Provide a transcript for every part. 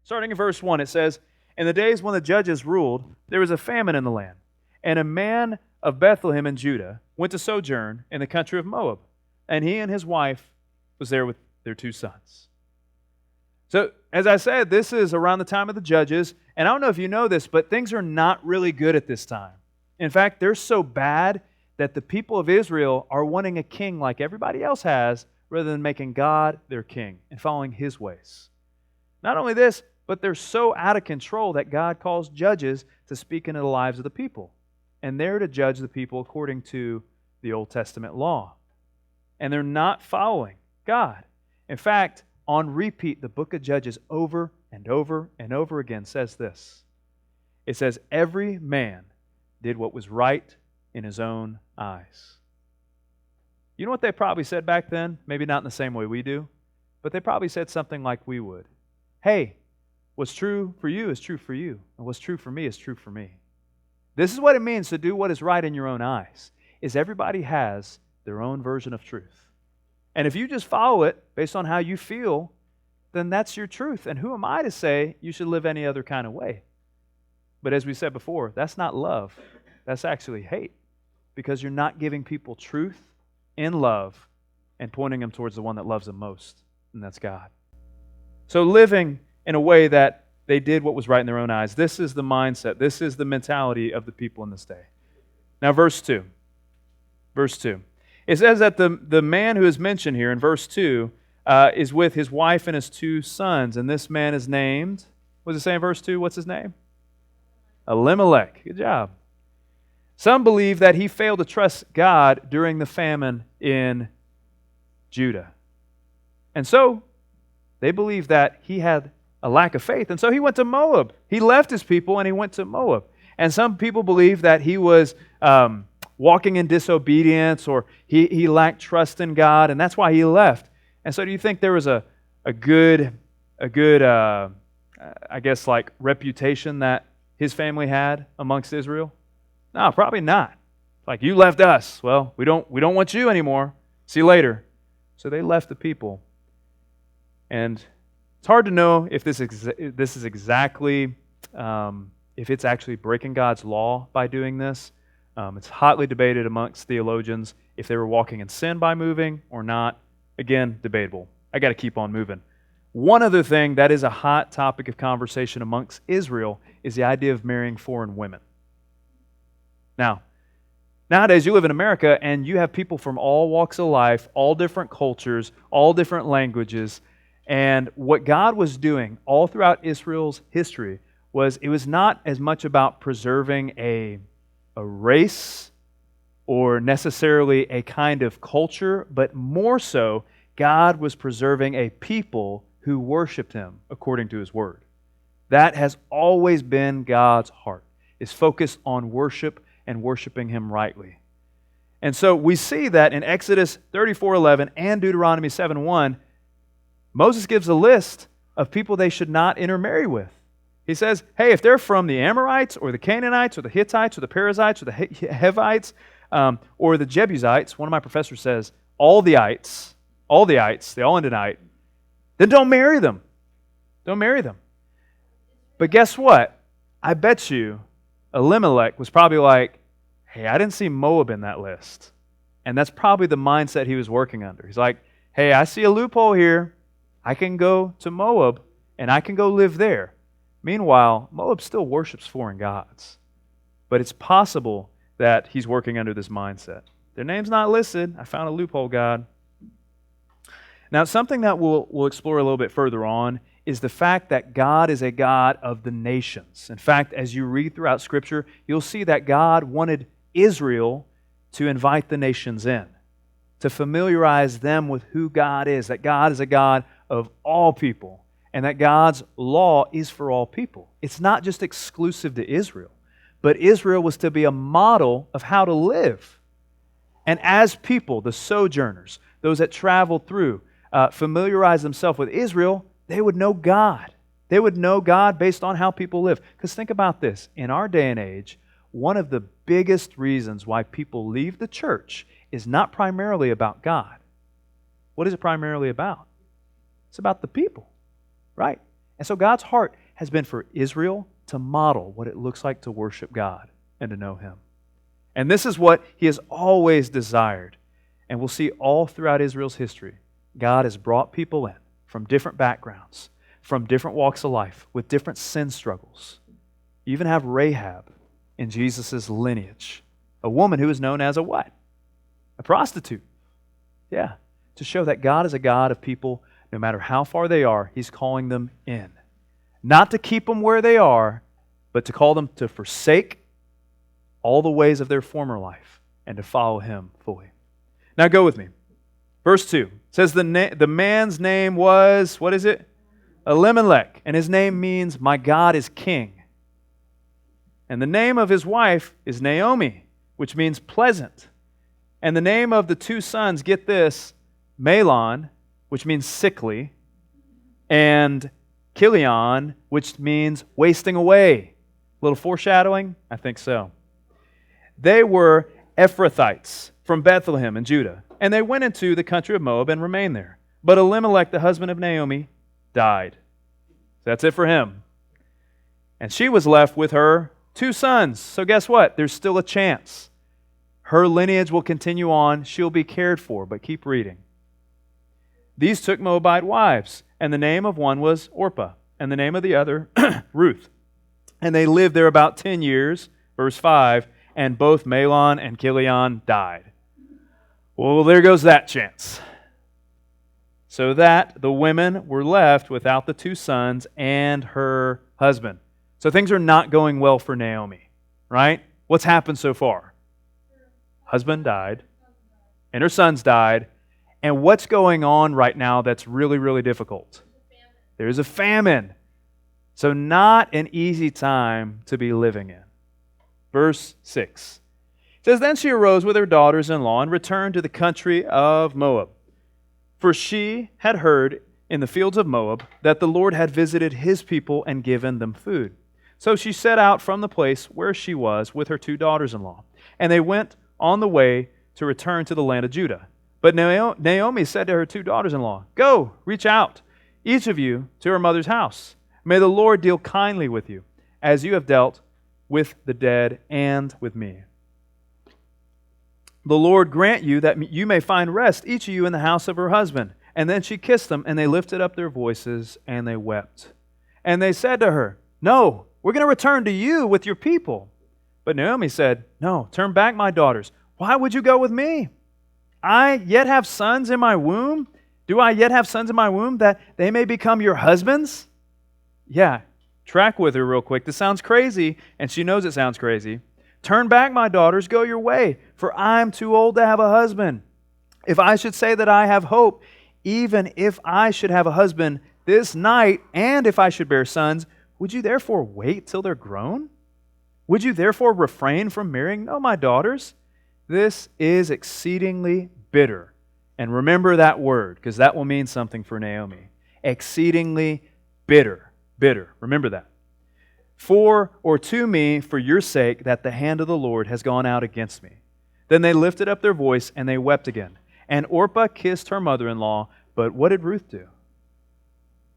Starting in verse 1, it says, "In the days when the judges ruled, there was a famine in the land, and a man of Bethlehem in Judah went to sojourn in the country of Moab, and he and his wife was there with their 2 sons." So, as I said, this is around the time of the judges, and I don't know if you know this, but things are not really good at this time. In fact, they're so bad that the people of Israel are wanting a king like everybody else has, rather than making God their king and following His ways. Not only this, but they're so out of control that God calls judges to speak into the lives of the people. And they're to judge the people according to the Old Testament law. And they're not following God. In fact, on repeat, the book of Judges over and over and over again says this. It says, "Every man did what was right in his own eyes." You know what they probably said back then? Maybe not in the same way we do, but they probably said something like we would. "Hey, what's true for you is true for you, and what's true for me is true for me." This is what it means to do what is right in your own eyes, is everybody has their own version of truth. And if you just follow it based on how you feel, then that's your truth. And who am I to say you should live any other kind of way? But as we said before, that's not love. That's actually hate, because you're not giving people truth in love and pointing them towards the one that loves them most, and that's God. So living in a way that they did what was right in their own eyes, this is the mindset, this is the mentality of the people in this day. Now verse 2. Verse 2. It says that the man who is mentioned here in verse 2 is with his wife and his 2 sons, and this man is named, what does it say in verse 2? What's his name? Elimelech. Good job. Some believe that he failed to trust God during the famine in Judah. And so, they believe that he had a lack of faith. And so he went to Moab. He left his people and he went to Moab. And some people believe that he was walking in disobedience, or he lacked trust in God, and that's why he left. And so do you think there was a good I guess, like reputation that his family had amongst Israel? No, probably not. Like, you left us. Well, we don't want you anymore. See you later. So they left the people. And it's hard to know if this is exactly, if it's actually breaking God's law by doing this. It's hotly debated amongst theologians if they were walking in sin by moving or not. Again, debatable. I got to keep on moving. One other thing that is a hot topic of conversation amongst Israel is the idea of marrying foreign women. Now, nowadays you live in America and you have people from all walks of life, all different cultures, all different languages, and what God was doing all throughout Israel's history was, it was not as much about preserving a race or necessarily a kind of culture, but more so, God was preserving a people who worshiped Him according to His Word. That has always been God's heart, is focused on worship and worshiping Him rightly. And so we see that in Exodus 34:11 and Deuteronomy 7:1, Moses gives a list of people they should not intermarry with. He says, hey, if they're from the Amorites or the Canaanites or the Hittites or the Perizzites or the Hivites or the Jebusites, one of my professors says, all the ites, they all end in ite, then don't marry them. Don't marry them. But guess what? I bet you Elimelech was probably like, hey, I didn't see Moab in that list. And that's probably the mindset he was working under. He's like, hey, I see a loophole here. I can go to Moab and I can go live there. Meanwhile, Moab still worships foreign gods. But it's possible that he's working under this mindset. Their name's not listed. I found a loophole, God. Now, something that we'll explore a little bit further on is the fact that God is a God of the nations. In fact, as you read throughout Scripture, you'll see that God wanted Israel to invite the nations in, to familiarize them with who God is, that God is a God of all people, and that God's law is for all people. It's not just exclusive to Israel, but Israel was to be a model of how to live. And as people, the sojourners, those that traveled through, familiarize themselves with Israel, they would know God. They would know God based on how people live. Because think about this. In our day and age, one of the biggest reasons why people leave the church is not primarily about God. What is it primarily about? It's about the people, right? And so God's heart has been for Israel to model what it looks like to worship God and to know Him. And this is what He has always desired. And we'll see all throughout Israel's history, God has brought people in from different backgrounds, from different walks of life, with different sin struggles. You even have Rahab in Jesus' lineage, a woman who is known as a what? A prostitute. Yeah, to show that God is a God of people, no matter how far they are, He's calling them in. Not to keep them where they are, but to call them to forsake all the ways of their former life and to follow Him fully. Now go with me. Verse 2 says the man's name was, what is it? Elimelech, and his name means, my God is king. And the name of his wife is Naomi, which means pleasant. And the name of the two sons, get this, Mahlon, which means sickly, and Chilion, which means wasting away. A little foreshadowing? I think so. They were Ephrathites from Bethlehem in Judah, and they went into the country of Moab and remained there. But Elimelech, the husband of Naomi, died. That's it for him. And she was left with her two sons. So guess what? There's still a chance. Her lineage will continue on. She'll be cared for, but keep reading. These took Moabite wives, and the name of one was Orpah, and the name of the other Ruth. And they lived there about 10 years, verse 5, and both Mahlon and Chilion died. Well, there goes that chance. So that the women were left without the two sons and her husband. So things are not going well for Naomi, right? What's happened so far? Husband died, and her sons died. And what's going on right now that's really, really difficult? There's a famine. So not an easy time to be living in. Verse 6. It says, then she arose with her daughters-in-law and returned to the country of Moab. For she had heard in the fields of Moab that the Lord had visited His people and given them food. So she set out from the place where she was with her two daughters-in-law. And they went on the way to return to the land of Judah. But Naomi said to her two daughters-in-law, go, reach out, each of you, to her mother's house. May the Lord deal kindly with you, as you have dealt with the dead and with me. The Lord grant you that you may find rest, each of you in the house of her husband. And then she kissed them, and they lifted up their voices, and they wept. And they said to her, no, we're going to return to you with your people. But Naomi said, no, turn back, my daughters. Why would you go with me? I yet have sons in my womb? Do I yet have sons in my womb that they may become your husbands? Yeah, track with her real quick. This sounds crazy, and she knows it sounds crazy. Turn back, my daughters, go your way, for I'm too old to have a husband. If I should say that I have hope, even if I should have a husband this night, and if I should bear sons, would you therefore wait till they're grown? Would you therefore refrain from marrying? No, my daughters, this is exceedingly bitter. And remember that word, because that will mean something for Naomi. Exceedingly bitter. Bitter. Remember that. For or to me, for your sake, that the hand of the Lord has gone out against me. Then they lifted up their voice and they wept again. And Orpah kissed her mother-in-law, but what did Ruth do?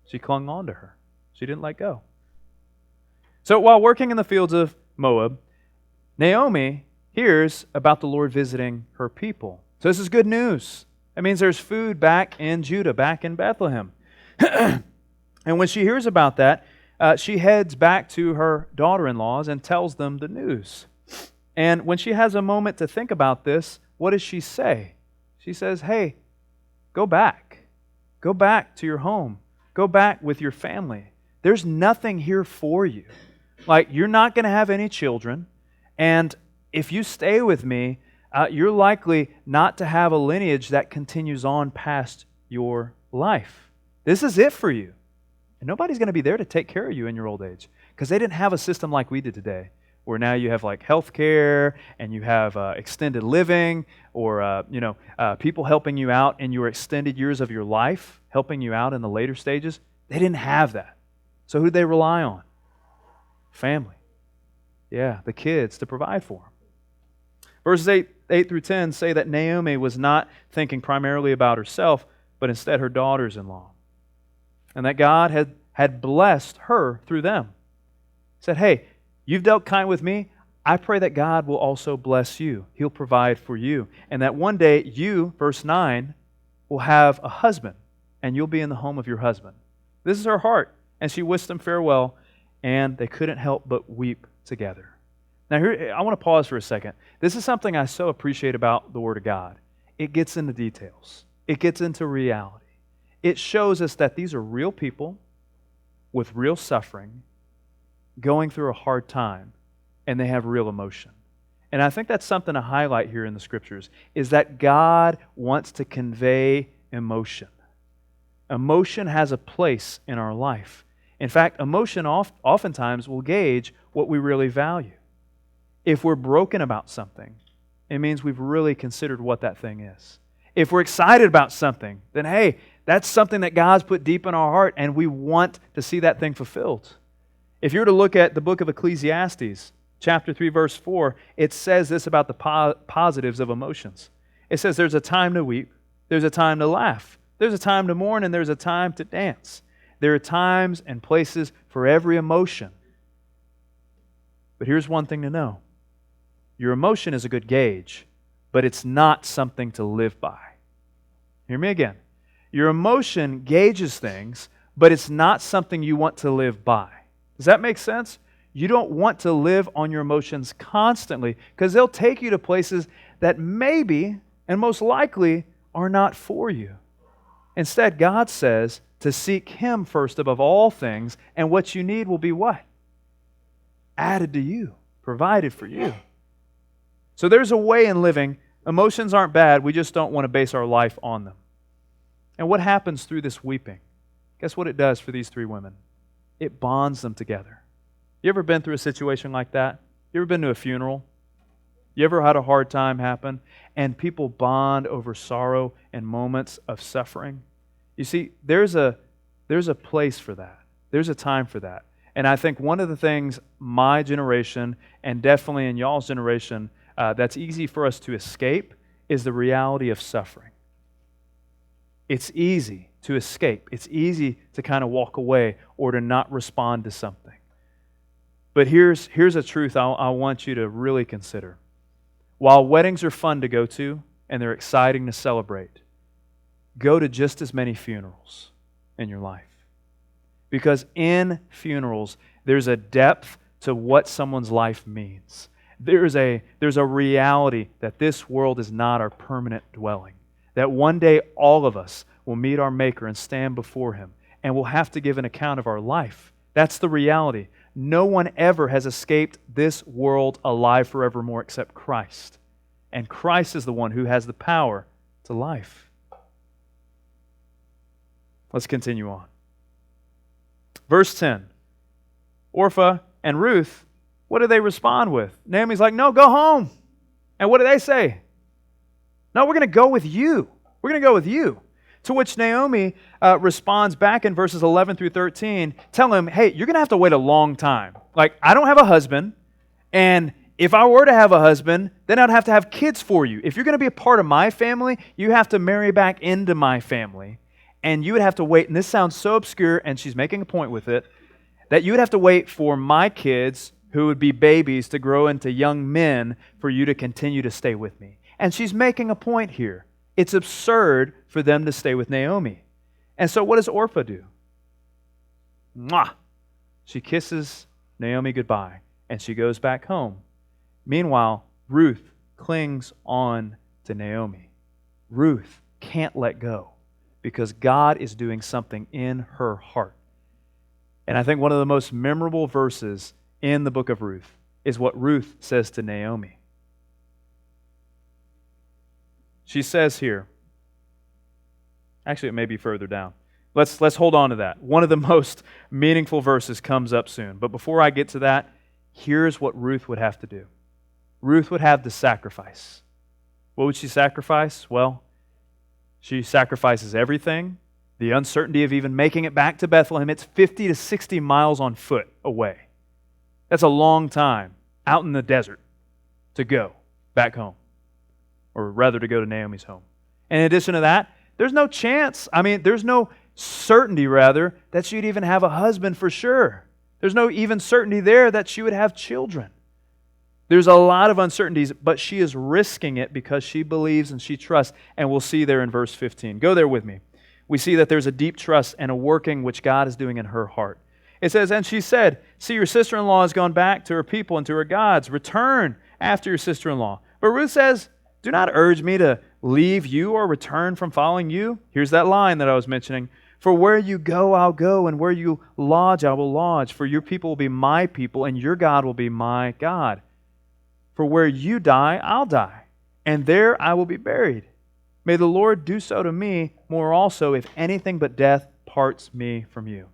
She clung on to her. She didn't let go. So while working in the fields of Moab, Naomi hears about the Lord visiting her people. So this is good news. That means there's food back in Judah, back in Bethlehem. And when she hears about that, she heads back to her daughter-in-laws and tells them the news. And when she has a moment to think about this, what does she say? She says, hey, go back. Go back to your home. Go back with your family. There's nothing here for you. Like, you're not going to have any children. And if you stay with me, you're likely not to have a lineage that continues on past your life. This is it for you. And nobody's going to be there to take care of you in your old age, because they didn't have a system like we did today, where now you have like health care and you have extended living, or people helping you out in your extended years of your life, helping you out in the later stages. They didn't have that. So who did they rely on? Family. Yeah, the kids to provide for them. Verses 8 through 10 say that Naomi was not thinking primarily about herself, but instead her daughters-in-law. And that God had had blessed her through them. He said, hey, you've dealt kind with me. I pray that God will also bless you. He'll provide for you. And that one day you, verse 9, will have a husband, and you'll be in the home of your husband. This is her heart. And she wished them farewell, and they couldn't help but weep together. Now, here, I want to pause for a second. This is something I so appreciate about the Word of God. It gets into details. It gets into reality. It shows us that these are real people with real suffering, going through a hard time, and they have real emotion. And I think that's something to highlight here in the Scriptures, is that God wants to convey emotion. Emotion has a place in our life. In fact, emotion oftentimes will gauge what we really value. If we're broken about something, it means we've really considered what that thing is. If we're excited about something, then hey, that's something that God's put deep in our heart, and we want to see that thing fulfilled. If you were to look at the book of Ecclesiastes, chapter 3, verse 4, it says this about the positives of emotions. It says there's a time to weep, there's a time to laugh, there's a time to mourn, and there's a time to dance. There are times and places for every emotion. But here's one thing to know. Your emotion is a good gauge, but it's not something to live by. Hear me again. Your emotion gauges things, but it's not something you want to live by. Does that make sense? You don't want to live on your emotions constantly because they'll take you to places that maybe and most likely are not for you. Instead, God says to seek Him first above all things, and what you need will be what? Added to you, provided for you. So there's a way in living. Emotions aren't bad, we just don't want to base our life on them. And what happens through this weeping? Guess what it does for these three women? It bonds them together. You ever been through a situation like that? You ever been to a funeral? You ever had a hard time happen and people bond over sorrow and moments of suffering? You see, there's a place for that. There's a time for that. And I think one of the things my generation, and definitely in y'all's generation, that's easy for us to escape is the reality of suffering. It's easy to escape. It's easy to kind of walk away or to not respond to something. But here's a truth I want you to really consider. While weddings are fun to go to and they're exciting to celebrate, go to just as many funerals in your life. Because in funerals, there's a depth to what someone's life means. There's a reality that this world is not our permanent dwelling. That one day all of us will meet our Maker and stand before Him, and we'll have to give an account of our life. That's the reality. No one ever has escaped this world alive forevermore except Christ. And Christ is the one who has the power to life. Let's continue on. Verse 10. Orpah and Ruth, what do they respond with? Naomi's like, no, go home. And what do they say? No, we're going to go with you. We're going to go with you. To which Naomi responds back in verses 11 through 13, tell him, hey, you're going to have to wait a long time. Like, I don't have a husband, and if I were to have a husband, then I'd have to have kids for you. If you're going to be a part of my family, you have to marry back into my family. And you would have to wait, and this sounds so obscure, and she's making a point with it, that you would have to wait for my kids, who would be babies, to grow into young men for you to continue to stay with me. And she's making a point here. It's absurd for them to stay with Naomi. And so what does Orpah do? Mwah! She kisses Naomi goodbye, and she goes back home. Meanwhile, Ruth clings on to Naomi. Ruth can't let go because God is doing something in her heart. And I think one of the most memorable verses in the book of Ruth is what Ruth says to Naomi. She says here, actually it may be further down. Let's hold on to that. One of the most meaningful verses comes up soon. But before I get to that, here's what Ruth would have to do. Ruth would have to sacrifice. What would she sacrifice? Well, she sacrifices everything, the uncertainty of even making it back to Bethlehem. It's 50 to 60 miles on foot away. That's a long time out in the desert to go back home, or rather to go to Naomi's home. And in addition to that, there's no chance. I mean, there's no certainty, rather, that she'd even have a husband for sure. There's no even certainty there that she would have children. There's a lot of uncertainties, but she is risking it because she believes and she trusts, and we'll see there in verse 15. Go there with me. We see that there's a deep trust and a working which God is doing in her heart. It says, and she said, see, your sister-in-law has gone back to her people and to her gods. Return after your sister-in-law. But Ruth says, do not urge me to leave you or return from following you. Here's that line that I was mentioning. For where you go, I'll go, and where you lodge, I will lodge. For your people will be my people, and your God will be my God. For where you die, I'll die, and there I will be buried. May the Lord do so to me, more also, if anything but death parts me from you.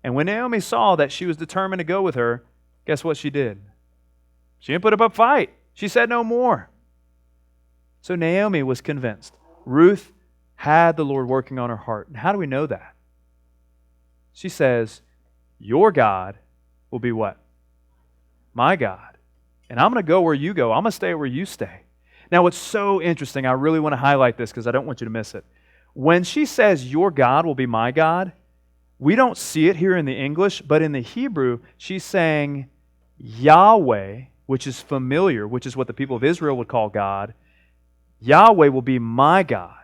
And when Naomi saw that she was determined to go with her, guess what she did? She didn't put up a fight. She said no more. So Naomi was convinced. Ruth had the Lord working on her heart. And how do we know that? She says, your God will be what? My God. And I'm going to go where you go. I'm going to stay where you stay. Now, what's so interesting, I really want to highlight this because I don't want you to miss it. When she says, your God will be my God, we don't see it here in the English, but in the Hebrew, she's saying Yahweh, which is familiar, which is what the people of Israel would call God. Yahweh will be my God.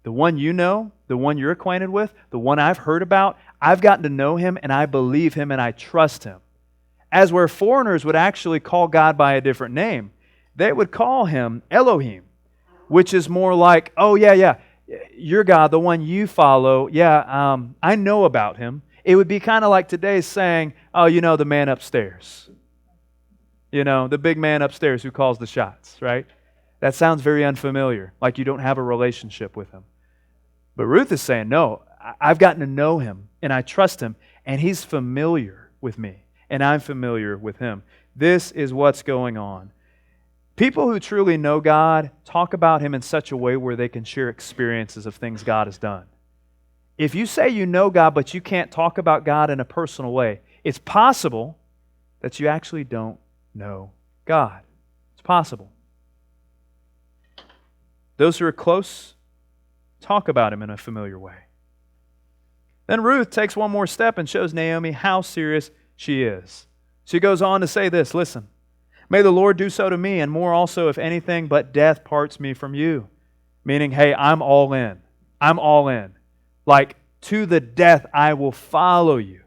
The one you know, the one you're acquainted with, the one I've heard about, I've gotten to know Him and I believe Him and I trust Him. As where foreigners would actually call God by a different name, they would call Him Elohim, which is more like, oh yeah, your God, the one you follow, I know about Him. It would be kind of like today saying, oh, the man upstairs. The big man upstairs who calls the shots, right? That sounds very unfamiliar, like you don't have a relationship with Him. But Ruth is saying, no, I've gotten to know Him, and I trust Him, and He's familiar with me, and I'm familiar with Him. This is what's going on. People who truly know God talk about Him in such a way where they can share experiences of things God has done. If you say you know God, but you can't talk about God in a personal way, it's possible that you actually don't know God. It's possible. Those who are close talk about Him in a familiar way. Then Ruth takes one more step and shows Naomi how serious she is. She goes on to say this, listen, may the Lord do so to me, and more also, if anything but death parts me from you. Meaning, hey, I'm all in. I'm all in. Like, to the death I will follow you.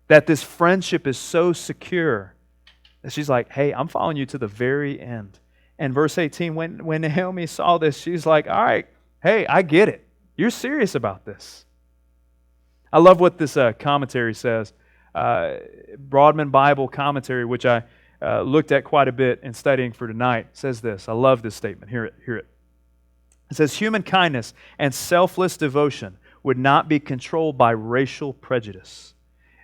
That this friendship is so secure that she's like, hey, I'm following you to the very end. And verse 18, when Naomi saw this, she's like, all right, hey, I get it. You're serious about this. I love what this commentary says. Broadman Bible commentary, which I looked at quite a bit in studying for tonight, says this. I love this statement. Hear it. It says, human kindness and selfless devotion would not be controlled by racial prejudice.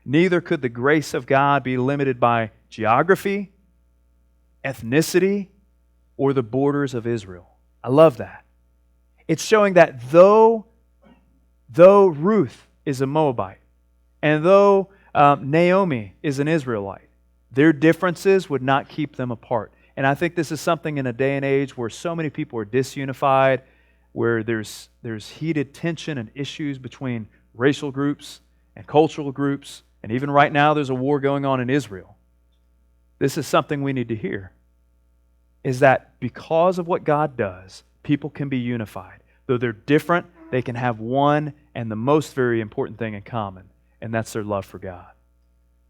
Neither could the grace of God be limited by geography, ethnicity, or the borders of Israel. I love that. It's showing that though Ruth is a Moabite, and though Naomi is an Israelite, their differences would not keep them apart. And I think this is something in a day and age where so many people are disunified, where there's heated tension and issues between racial groups and cultural groups, and even right now there's a war going on in Israel. This is something we need to hear, is that because of what God does, people can be unified. Though they're different, they can have one and the most very important thing in common, and that's their love for God.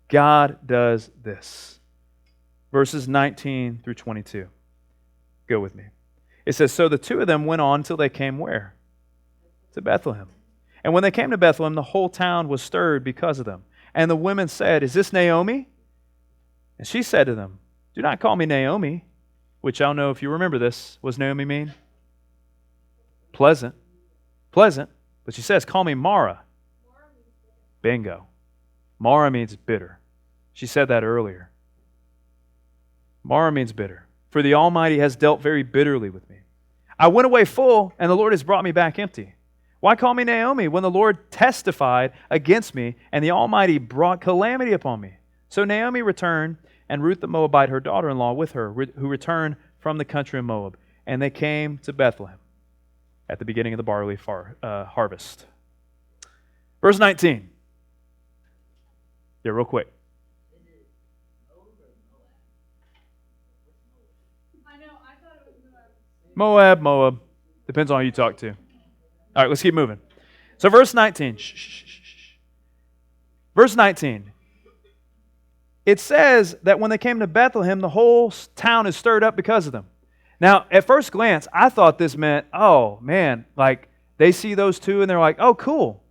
God does this. Verses 19 through 22. Go with me. It says, so the two of them went on till they came where? To Bethlehem. And when they came to Bethlehem, the whole town was stirred because of them. And the women said, is this Naomi? And she said to them, do not call me Naomi, which I don't know if you remember this. What does Naomi mean? Pleasant. Pleasant. But she says, call me Mara. Bingo. Mara means bitter. She said that earlier. Mara means bitter. For the Almighty has dealt very bitterly with me. I went away full, and the Lord has brought me back empty. Why call me Naomi when the Lord testified against me, and the Almighty brought calamity upon me? So Naomi returned, and Ruth the Moabite, her daughter-in-law, with her, who returned from the country of Moab. And they came to Bethlehem at the beginning of the barley harvest. Verse 19. Yeah, real quick. Moab. Depends on who you talk to. All right, let's keep moving. So verse 19. Verse 19. It says that when they came to Bethlehem, the whole town is stirred up because of them. Now, at first glance, I thought this meant, oh, man, like they see those two and they're like, oh, cool.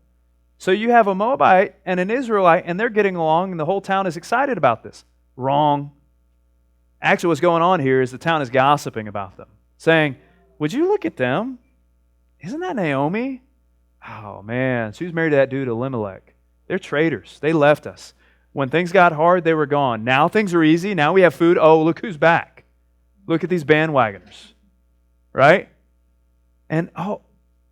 So you have a Moabite and an Israelite and they're getting along and the whole town is excited about this. Wrong. Actually, what's going on here is the town is gossiping about them, saying, would you look at them? Isn't that Naomi? Oh, man, she was married to that dude Elimelech. They're traitors. They left us. When things got hard, they were gone. Now things are easy. Now we have food. Oh, look who's back. Look at these bandwagoners. Right? And, oh,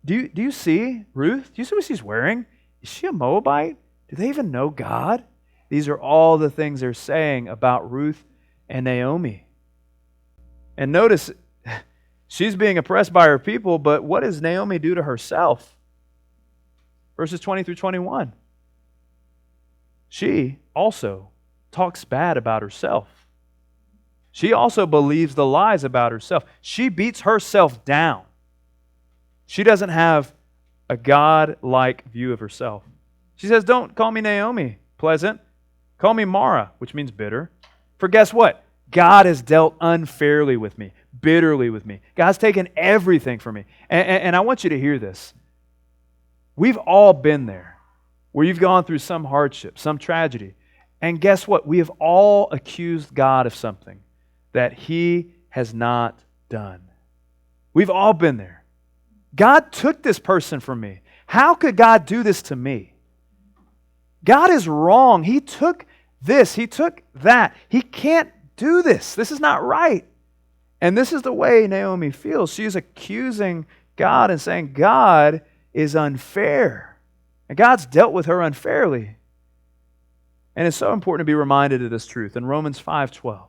do you see Ruth? Do you see what she's wearing? Is she a Moabite? Do they even know God? These are all the things they're saying about Ruth and Naomi. And notice, she's being oppressed by her people, but what does Naomi do to herself? Verses 20 through 21. She also talks bad about herself. She also believes the lies about herself. She beats herself down. She doesn't have a God-like view of herself. She says, don't call me Naomi, pleasant. Call me Mara, which means bitter. For guess what? God has dealt unfairly with me, bitterly with me. God's taken everything from me. And I want you to hear this. We've all been there where you've gone through some hardship, some tragedy. And guess what? We have all accused God of something that He has not done. We've all been there. God took this person from me. How could God do this to me? God is wrong. He took this. He took that. He can't do this. This is not right. And this is the way Naomi feels. She's accusing God and saying God is unfair. And God's dealt with her unfairly. And it's so important to be reminded of this truth. In Romans 5:12.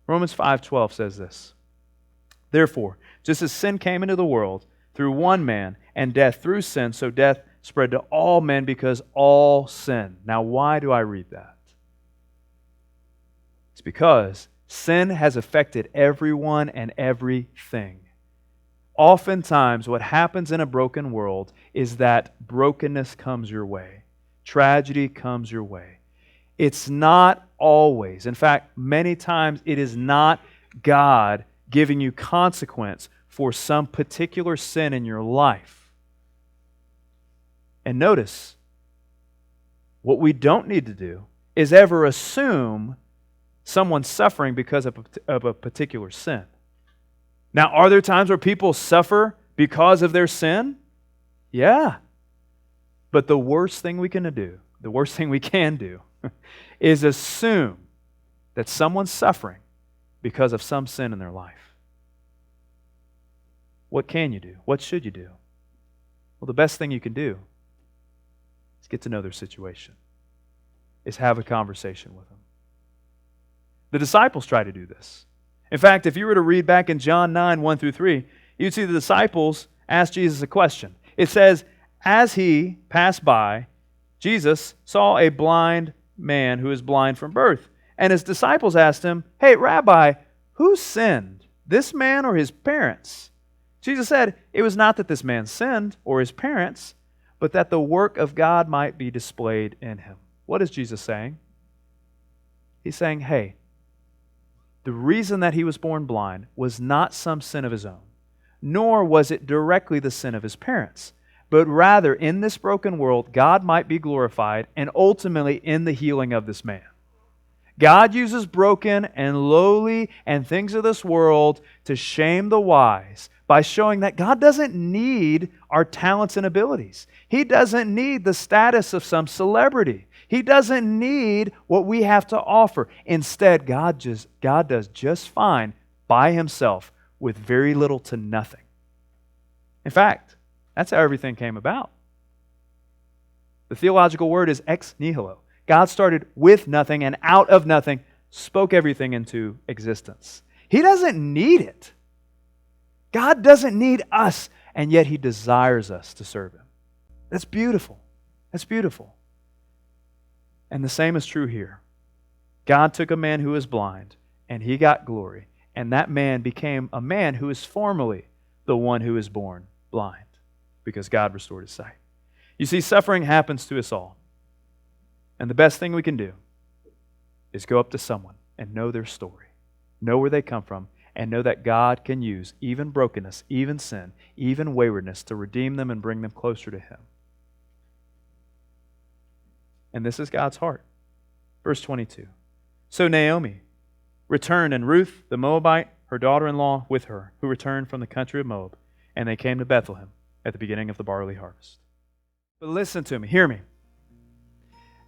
Romans 5:12 says this. Therefore, just as sin came into the world through one man, and death through sin, so death spread to all men because all sin. Now, why do I read that? It's because sin has affected everyone and everything. Oftentimes, what happens in a broken world is that brokenness comes your way. Tragedy comes your way. It's not always. In fact, many times it is not God giving you consequence for some particular sin in your life. And notice, what we don't need to do is ever assume someone's suffering because of a particular sin. Now, are there times where people suffer because of their sin? Yeah. But the worst thing we can do, is assume that someone's suffering because of some sin in their life. What can you do? What should you do? Well, the best thing you can do is get to know their situation, is have a conversation with them. The disciples try to do this. In fact, if you were to read back in John 9, 1 through 3, you'd see the disciples ask Jesus a question. It says, as he passed by, Jesus saw a blind man who is blind from birth. And his disciples asked him, hey, Rabbi, who sinned, this man or his parents? Jesus said, it was not that this man sinned or his parents, but that the work of God might be displayed in him. What is Jesus saying? He's saying, hey, the reason that he was born blind was not some sin of his own, nor was it directly the sin of his parents, but rather in this broken world, God might be glorified and ultimately in the healing of this man. God uses broken and lowly and things of this world to shame the wise by showing that God doesn't need our talents and abilities. He doesn't need the status of some celebrity. He doesn't need what we have to offer. Instead, God does just fine by himself with very little to nothing. In fact, that's how everything came about. The theological word is ex nihilo. God started with nothing and out of nothing spoke everything into existence. He doesn't need it. God doesn't need us, and yet He desires us to serve Him. That's beautiful. That's beautiful. And the same is true here. God took a man who was blind, and he got glory. And that man became a man who is formerly the one who is born blind, because God restored his sight. You see, suffering happens to us all. And the best thing we can do is go up to someone and know their story, know where they come from, and know that God can use even brokenness, even sin, even waywardness to redeem them and bring them closer to Him. And this is God's heart. Verse 22. So Naomi returned, and Ruth the Moabite, her daughter-in-law, with her, who returned from the country of Moab, and they came to Bethlehem at the beginning of the barley harvest. But listen to me, hear me.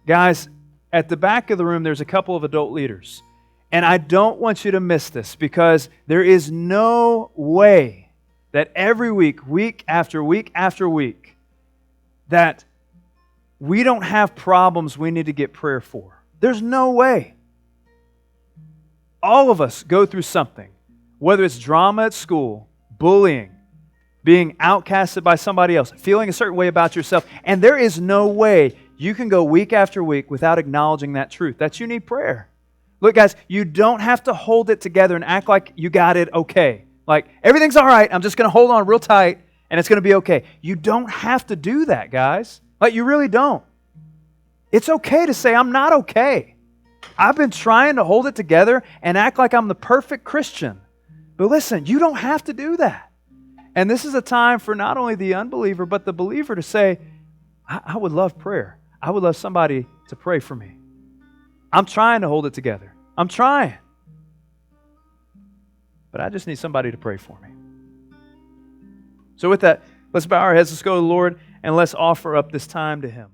Guys, at the back of the room, there's a couple of adult leaders. And I don't want you to miss this, because there is no way that every week, week after week after week, that we don't have problems we need to get prayer for. There's no way. All of us go through something, whether it's drama at school, bullying, being outcasted by somebody else, feeling a certain way about yourself, and there is no way you can go week after week without acknowledging that truth, that you need prayer. Look, guys, you don't have to hold it together and act like you got it okay. Like, everything's all right, I'm just going to hold on real tight, and it's going to be okay. You don't have to do that, guys. Like, you really don't. It's okay to say, I'm not okay. I've been trying to hold it together and act like I'm the perfect Christian. But listen, you don't have to do that. And this is a time for not only the unbeliever, but the believer to say, I would love prayer. I would love somebody to pray for me. I'm trying to hold it together. I'm trying. But I just need somebody to pray for me. So with that, let's bow our heads, let's go to the Lord, and let's offer up this time to Him.